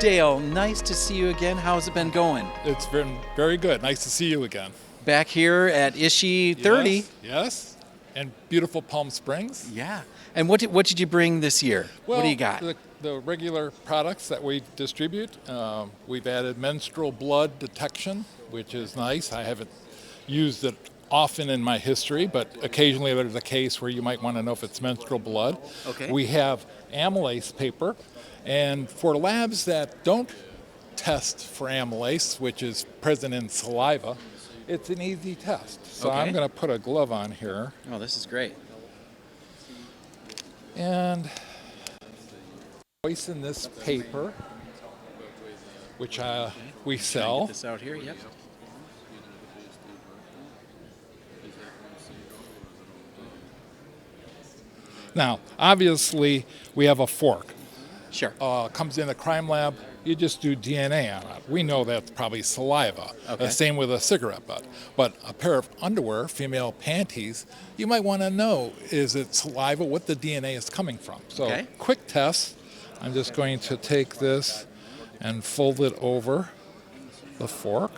Dale, nice to see you again. How's it been going? It's been very good. Nice to see you again. Back here at ISHI 30. Yes. And beautiful Palm Springs. Yeah. And what did you bring this year? Well, what do you got? The regular products that we distribute. We've added menstrual blood detection, which is nice. I haven't used it often in my history, but occasionally there's a case where you might want to know if it's menstrual blood. Okay. We have amylase paper, and for labs that don't test for amylase, which is present in saliva, it's an easy test. So Okay. I'm going to put a glove on here. Oh, this is great. And moisten this paper, which we sell. Get this out here. Yep. Now, obviously, we have a fork. Sure. Comes in a crime lab, you just do DNA on it. We know that's probably saliva. Okay. Same with a cigarette butt. But a pair of underwear, female panties, you might want to know, is it saliva, what the DNA is coming from. So Okay. quick test. I'm just going to take this and fold it over the fork.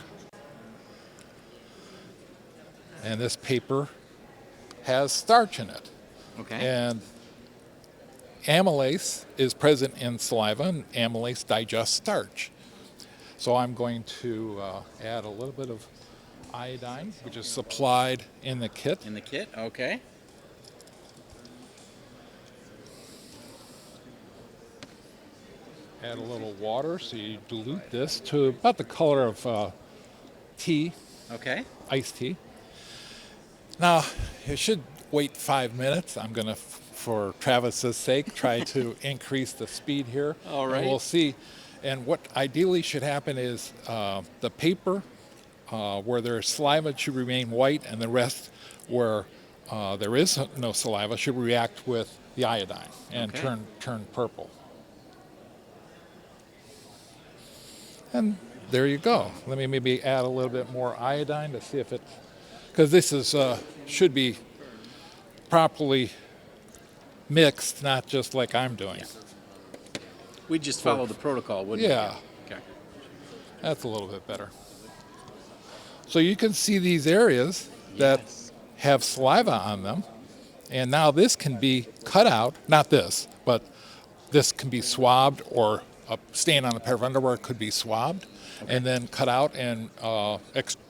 And this paper has starch in it. Okay. And amylase is present in saliva, and amylase digests starch. So I'm going to add a little bit of iodine, which is supplied in the kit. In the kit. Okay. Add a little water, so you dilute this to about the color of tea, Okay. iced tea. Now, you should wait 5 minutes. I'm going to, for Travis's sake, try to increase the speed here. All right. And we'll see. And what ideally should happen is the paper where there's saliva should remain white, and the rest where there is no saliva should react with the iodine and Okay. turn purple. And there you go. Let me maybe add a little bit more iodine to see if it, because this is should be properly mixed, not just like I'm doing. We just follow the protocol, wouldn't Yeah, we? Okay. that's a little bit better. So you can see these areas that Yes. have saliva on them, and now this can be cut out, not this, but this can be swabbed, or a stain on a pair of underwear could be swabbed and then cut out, and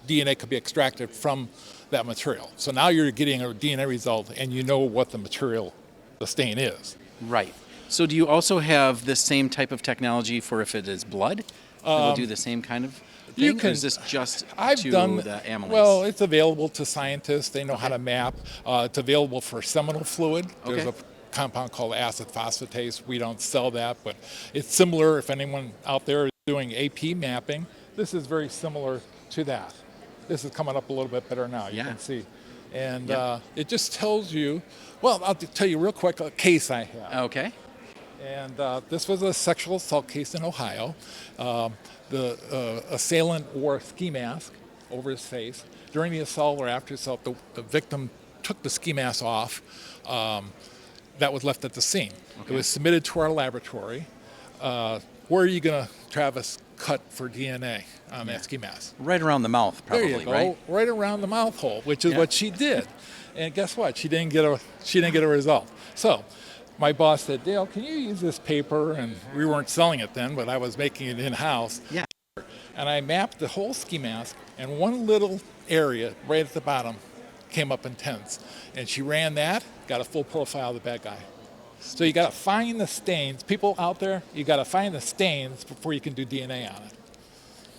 DNA could be extracted from that material. So now you're getting a DNA result, and you know what the material, the stain is. Right. So do you also have the same type of technology for if it is blood? It will do the same kind of thing? you Or can- is this just to the amylase? Well, it's available to scientists. They know how to map. It's available for seminal fluid. There's Okay. a compound called acid phosphatase. We don't sell that, but it's similar. If anyone out there is doing AP mapping, this is very similar to that. This is coming up a little bit better now. You Yeah. can see. And Yeah. it just tells you, well, I'll tell you real quick a case I have. Okay. And this was a sexual assault case in Ohio. The assailant wore a ski mask over his face. During the assault or after the assault, the victim took the ski mask off that was left at the scene. Okay. It was submitted to our laboratory. Where are you going to, Travis, cut for DNA on that ski mask? Right around the mouth, probably, There you go, right? right around the mouth hole, which is Yeah. what she did. And guess what? She didn't get a result. So my boss said, Dale, can you use this paper? And we weren't selling it then, but I was making it in-house. Yeah. And I mapped the whole ski mask, and one little area right at the bottom came up intense. And she ran that, got a full profile of the bad guy. So you got to find the stains. People out there, you got to find the stains before you can do DNA on it.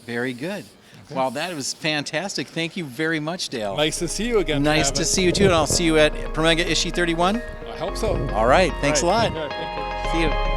Very good. Wow, that was fantastic. Thank you very much, Dale. Nice to see you again. Nice to Travis. see you too, and I'll see you at Promega ISHI 31. I hope so. All right, thanks a lot. Good, thank you. See you.